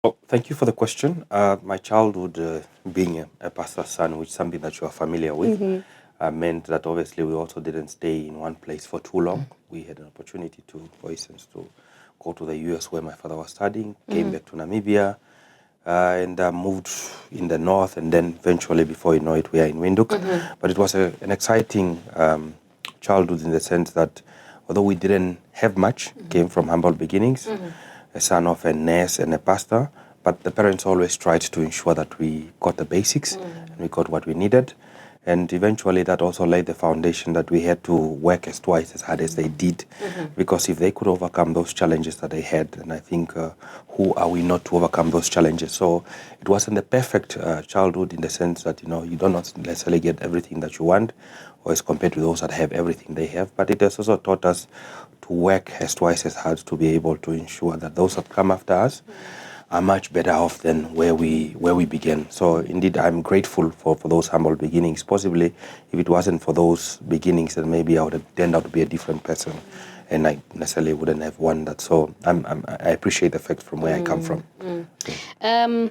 Oh, thank you for the question. My childhood, being a pastor's son, which is something that you are familiar with, meant that obviously we also didn't stay in one place for too long. We had an opportunity to, for instance, to go to the US where my father was studying, came back to Namibia, and moved in the north, and then eventually, before you know it, we are in Windhoek. But it was an exciting childhood in the sense that although we didn't have much, came from humble beginnings, a son of a nurse and a pastor, but the parents always tried to ensure that we got the basics and we got what we needed. And eventually that also laid the foundation that we had to work as twice as hard as they did. Because if they could overcome those challenges that they had, and I think who are we not to overcome those challenges? So it wasn't the perfect childhood in the sense that, you do not necessarily get everything that you want, or as compared to those that have everything they have. But it has also taught us to work as twice as hard to be able to ensure that those that come after us are much better off than where we began. So indeed, I'm grateful for those humble beginnings. Possibly, if it wasn't for those beginnings, then maybe I would have turned out to be a different person, and I necessarily wouldn't have won that. So I appreciate the fact from where I come from. I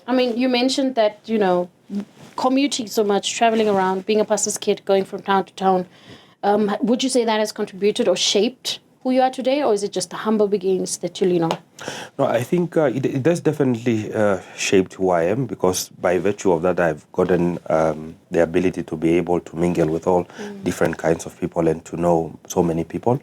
mean, you mentioned that, commuting so much, traveling around, being a pastor's kid, going from town to town. Would you say that has contributed or shaped who you are today, or is it just the humble beginnings that you lean on? No, I think it does definitely shaped who I am, because by virtue of that, I've gotten the ability to be able to mingle with all different kinds of people and to know so many people.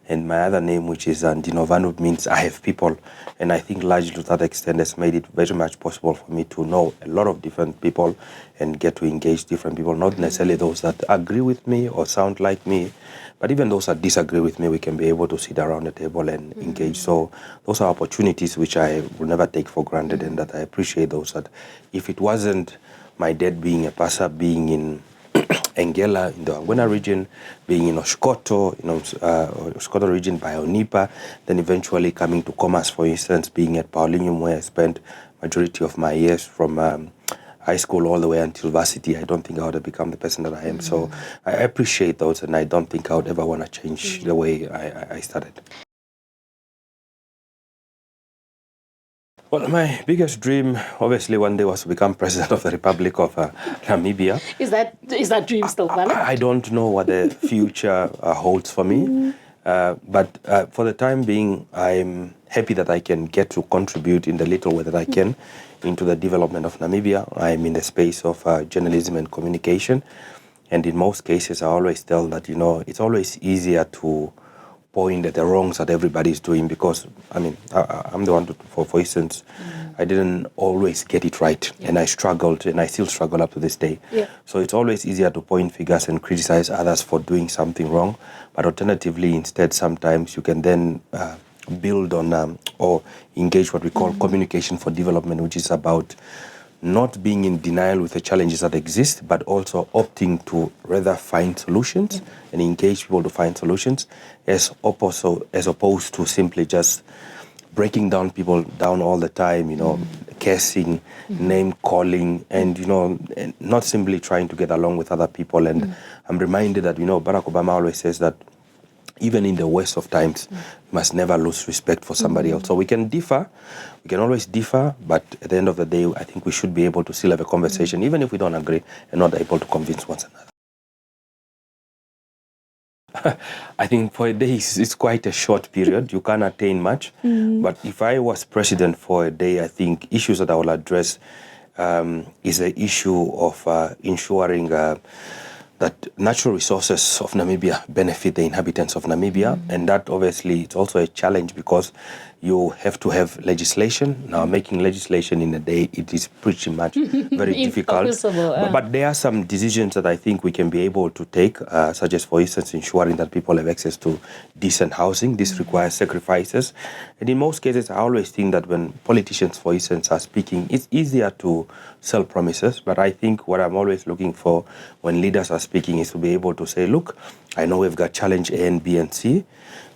And my other name, which is Ndamanomhata, means I have people. And I think largely to that extent has made it very much possible for me to know a lot of different people and get to engage different people, not necessarily those that agree with me or sound like me, but even those that disagree with me, we can be able to sit around the table and engage. So those are opportunities which I will never take for granted, and that I appreciate those. That if it wasn't my dad being a pastor, being in Engela in the Angona region, being in Oshkoto, Oshkoto region by Onipa, then eventually coming to Commerce, for instance, being at Paulinum, where I spent majority of my years from high school all the way until varsity, I don't think I would have become the person that I am. So I appreciate those, and I don't think I would ever want to change the way I started. Well, my biggest dream, obviously, one day was to become president of the Republic of Namibia. Is that dream still valid? I don't know what the future holds for me, but for the time being, I'm happy that I can get to contribute in the little way that I can into the development of Namibia. I'm in the space of journalism and communication, and in most cases, I always tell that, it's always easier to point at the wrongs that everybody is doing, because I'm the one for instance, I didn't always get it right, and I struggled, and I still struggle up to this day. So it's always easier to point fingers and criticize others for doing something wrong, but alternatively, instead, sometimes you can then build on or engage what we call communication for development, which is about not being in denial with the challenges that exist, but also opting to rather find solutions and engage people to find solutions, as opposed to simply just breaking down people down all the time, cursing, name calling, and and not simply trying to get along with other people. And I'm reminded that Barack Obama always says that even in the worst of times, you must never lose respect for somebody else. So we can differ, we can always differ, but at the end of the day, I think we should be able to still have a conversation, even if we don't agree and not able to convince one another. I think for a day, it's quite a short period. You can't attain much. But if I was president for a day, I think issues that I will address is the issue of ensuring that natural resources of Namibia benefit the inhabitants of Namibia. And that obviously it's also a challenge, because you have to have legislation. Now, making legislation in a day, it is pretty much very difficult. But there are some decisions that I think we can be able to take, such as, for instance, ensuring that people have access to decent housing. This requires sacrifices. And in most cases, I always think that when politicians, for instance, are speaking, it's easier to sell promises. But I think what I'm always looking for when leaders are speaking is to be able to say, look, I know we've got challenge A and B and C,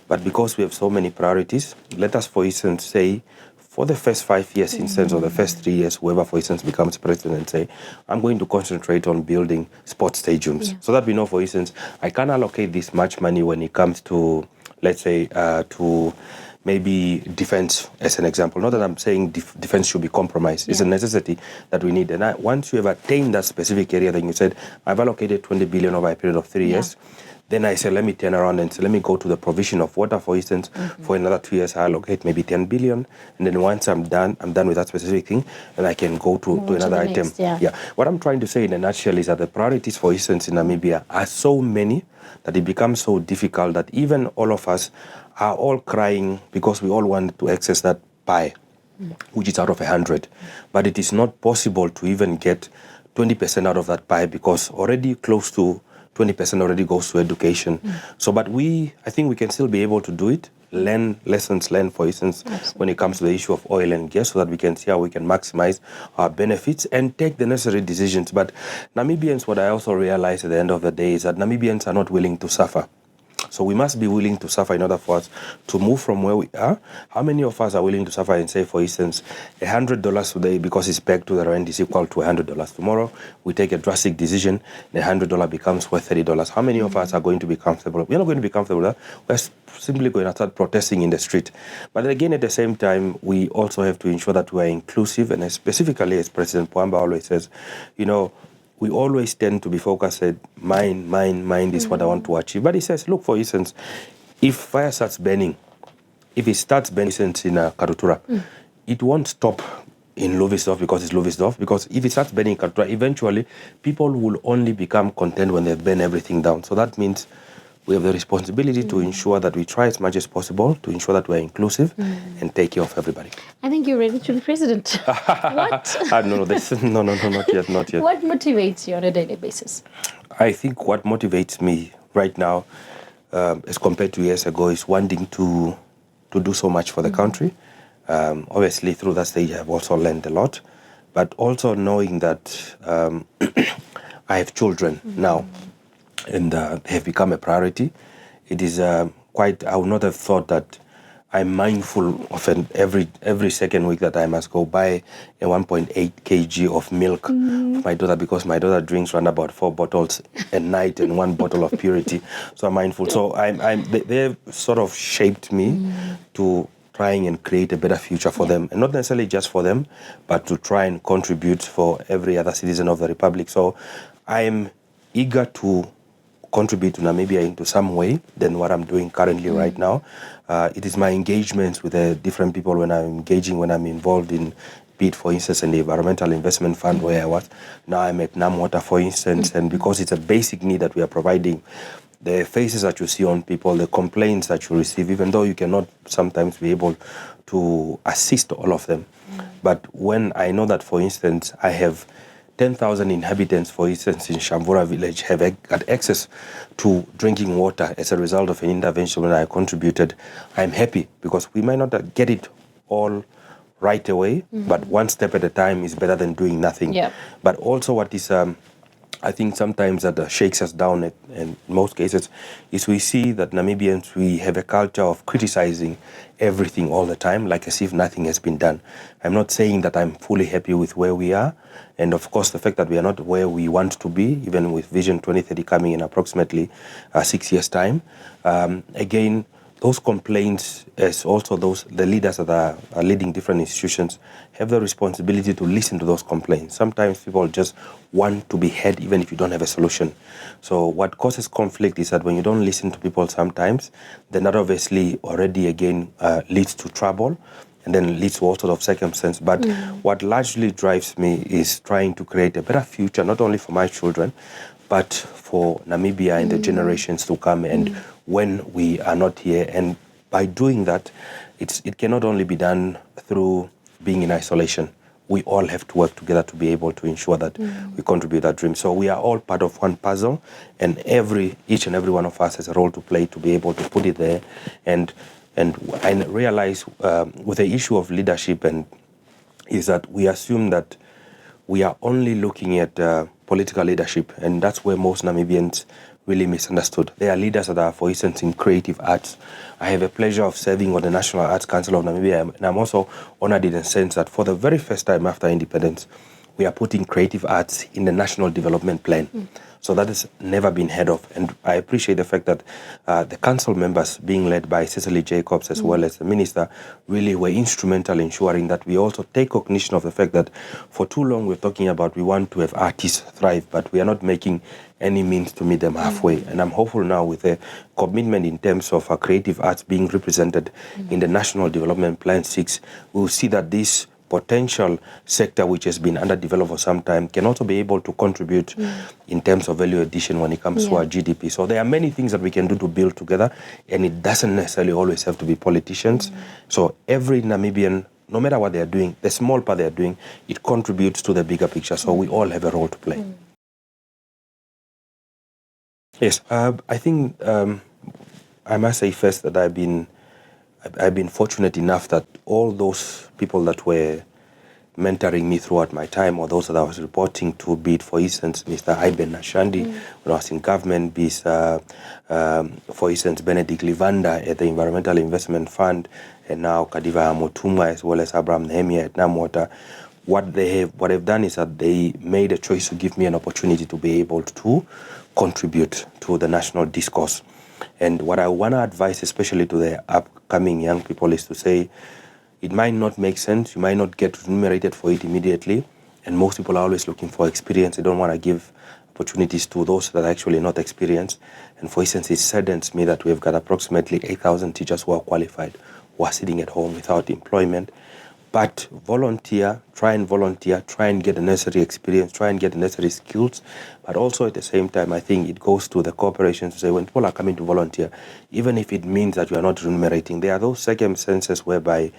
but because we have so many priorities, let us, for instance, say, for the first 5 years, instance, or the first 3 years, whoever, for instance, becomes president, and say, I'm going to concentrate on building sports stadiums. So that we know, for instance, I can allocate this much money when it comes to, let's say, to maybe defense as an example. Not that I'm saying defense should be compromised. It's a necessity that we need. And once you have attained that specific area, then you said, I've allocated 20 billion over a period of 3 years. Then I say, let me turn around and say, let me go to the provision of water, for instance. For another 2 years, I allocate maybe 10 billion. And then once I'm done with that specific thing, and I can go to another item. Next, What I'm trying to say in a nutshell is that the priorities, for instance, in Namibia are so many that it becomes so difficult that even all of us are all crying because we all want to access that pie, which is out of 100. But it is not possible to even get 20% out of that pie because already close to 20% already goes to education. So, but I think we can still be able to do it, lessons learned, for instance, when it comes to the issue of oil and gas, so that we can see how we can maximize our benefits and take the necessary decisions. But Namibians, what I also realize at the end of the day is that Namibians are not willing to suffer. So we must be willing to suffer in order for us to move from where we are. How many of us are willing to suffer and say, for instance, $100 today because it's pegged to the rand is equal to $100. Tomorrow, we take a drastic decision, the $100 becomes worth $30. How many of us are going to be comfortable? We're not going to be comfortable. We're simply going to start protesting in the street. But again, at the same time, we also have to ensure that we are inclusive. And specifically, as President Pwamba always says, we always tend to be focused at mine is what I want to achieve. But he says, look, for instance, if fire starts burning, if it starts burning, for instance, in Karutura, it won't stop in Lovisdorf because it's Lovisdorf, because if it starts burning in Karutura, eventually people will only become content when they burn everything down. So that means we have the responsibility to ensure that we try as much as possible to ensure that we're inclusive and take care of everybody. I think you're ready to be president. What? No, not yet. What motivates you on a daily basis? I think what motivates me right now, as compared to years ago, is wanting to do so much for the country. Obviously, through that stage, I've also learned a lot, but also knowing that I have children now, and they have become a priority. It is I would not have thought that I'm mindful of every second week that I must go buy a 1.8 kg of milk for my daughter, because my daughter drinks around about 4 bottles a night and 1 bottle of purity. So I'm mindful. So they've sort of shaped me to trying and create a better future for them, and not necessarily just for them, but to try and contribute for every other citizen of the Republic. So I'm eager to contribute to Namibia into some way than what I'm doing currently right now. It is my engagements with the different people when I'm involved in, be it, for instance, in the Environmental Investment Fund where I was. Now I'm at Namwater, for instance, and because it's a basic need that we are providing, the faces that you see on people, the complaints that you receive, even though you cannot sometimes be able to assist all of them. But when I know that, for instance, I have 10,000 inhabitants, for instance, in Shamvura village, have got access to drinking water as a result of an intervention when I contributed, I'm happy, because we might not get it all right away, but one step at a time is better than doing nothing. Yep. But also what is, I think sometimes that shakes us down in most cases, is we see that Namibians, we have a culture of criticizing everything all the time, like as if nothing has been done. I'm not saying that I'm fully happy with where we are, and of course the fact that we are not where we want to be, even with Vision 2030 coming in approximately 6 years' time. Again, those complaints, as also the leaders that are leading different institutions, have the responsibility to listen to those complaints. Sometimes people just want to be heard even if you don't have a solution. So what causes conflict is that when you don't listen to people sometimes, then that obviously already again leads to trouble, and then leads to all sorts of circumstances. But what largely drives me is trying to create a better future, not only for my children, but for Namibia and the generations to come, and when we are not here. And by doing that, it cannot only be done through being in isolation. We all have to work together to be able to ensure that we contribute that dream. So we are all part of one puzzle, and each and every one of us has a role to play to be able to put it there. And I realize with the issue of leadership is that we assume that we are only looking at political leadership, and that's where most Namibians really misunderstood. There are leaders that are, for instance, in creative arts. I have a pleasure of serving on the National Arts Council of Namibia, and I'm also honored in the sense that for the very first time after independence, we are putting creative arts in the National Development Plan. So that has never been heard of. And I appreciate the fact that the council members, being led by Cecily Jacobs as well as the minister, really were instrumental in ensuring that we also take recognition of the fact that for too long we're talking about we want to have artists thrive, but we are not making any means to meet them halfway. And I'm hopeful now with a commitment in terms of creative arts being represented in the National Development Plan 6, we'll see that this potential sector which has been underdeveloped for some time can also be able to contribute in terms of value addition when it comes to our GDP. So there are many things that we can do to build together, and it doesn't necessarily always have to be politicians. So every Namibian, no matter what they are doing, the small part they are doing, it contributes to the bigger picture. So we all have a role to play. Yes, I think I must say first that I've been fortunate enough that all those people that were mentoring me throughout my time, or those that I was reporting to, be it, for instance, Mr. Iben Nashandi, when I was in government, be it, for instance, Benedict Livanda at the Environmental Investment Fund, and now Kadiva Motumwa, as well as Abraham Nehemia at Namwater. What they've done is that they made a choice to give me an opportunity to be able to contribute to the national discourse. And what I want to advise, especially to the upcoming young people, is to say, it might not make sense, you might not get remunerated for it immediately, and most people are always looking for experience. They don't want to give opportunities to those that are actually not experienced. And for instance, it saddens me that we've got approximately 8,000 teachers who are qualified, who are sitting at home without employment. But try and get the necessary experience, try and get the necessary skills. But also at the same time, I think it goes to the corporations to say, when people are coming to volunteer, even if it means that you are not remunerating, there are those circumstances whereby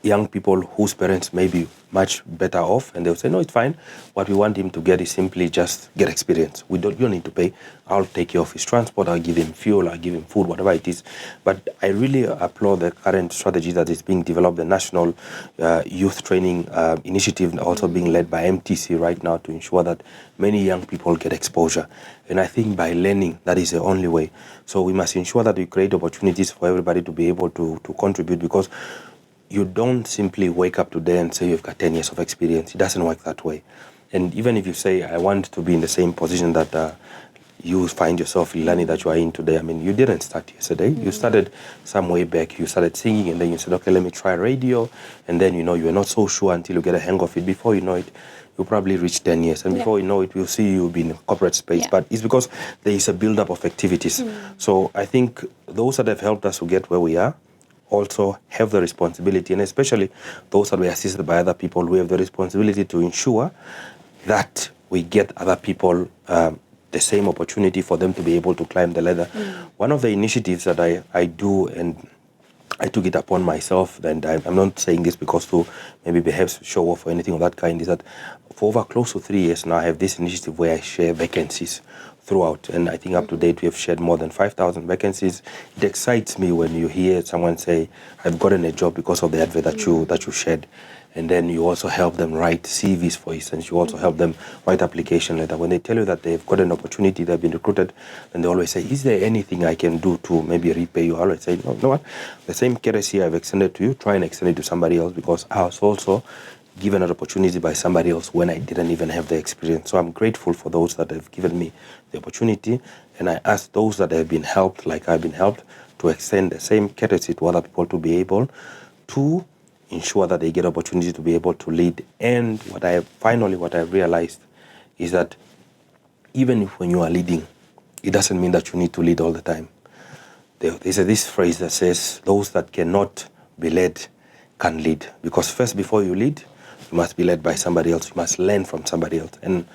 young people whose parents may be much better off, and they'll say, no, it's fine. What we want him to get is simply just get experience. You don't need to pay. I'll take care of his transport. I'll give him fuel. I'll give him food, whatever it is. But I really applaud the current strategy that is being developed, the National Youth Training Initiative, also being led by MTC right now, to ensure that many young people get exposure. And I think by learning, that is the only way. So we must ensure that we create opportunities for everybody to be able to contribute, because you don't simply wake up today and say you've got 10 years of experience. It doesn't work that way. And even if you say, I want to be in the same position that you find yourself, Lilani, that you are in today, I mean, you didn't start yesterday. You started some way back. You started singing, and then you said, okay, let me try radio. And then, you were not so sure until you get a hang of it. Before you know it, you probably reach 10 years. And before you know it, we'll see you be in a corporate space. But it's because there is a build-up of activities. So I think those that have helped us to get where we are also have the responsibility, and especially those that were assisted by other people, who have the responsibility to ensure that we get other people the same opportunity for them to be able to climb the ladder. One of the initiatives that I do, and I took it upon myself, and I'm not saying this because to maybe perhaps show off or anything of that kind, is that for over close to 3 years now, I have this initiative where I share vacancies throughout, and I think up to date we have shared more than 5,000 vacancies. It excites me when you hear someone say, I've gotten a job because of the advert that you shared. And then you also help them write CVs, for instance. You also help them write application letter. When they tell you that they've got an opportunity, they've been recruited, and they always say, is there anything I can do to maybe repay you? I always say, no, you know what? The same courtesy I've extended to you, try and extend it to somebody else, because I was also given an opportunity by somebody else when I didn't even have the experience. So I'm grateful for those that have given me the opportunity, and I ask those that have been helped, like I've been helped, to extend the same courtesy to other people, to be able to ensure that they get opportunity to be able to lead. And what I've realized is that even if when you are leading, it doesn't mean that you need to lead all the time. There's this phrase that says, those that cannot be led can lead. Because first, before you lead, you must be led by somebody else. You must learn from somebody else. And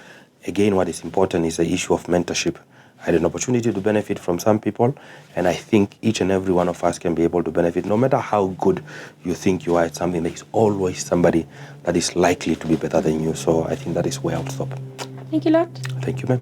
again, what is important is the issue of mentorship. I had an opportunity to benefit from some people, and I think each and every one of us can be able to benefit. No matter how good you think you are at something, there is always somebody that is likely to be better than you. So I think that is where I'll stop. Thank you, Lot. Thank you, ma'am.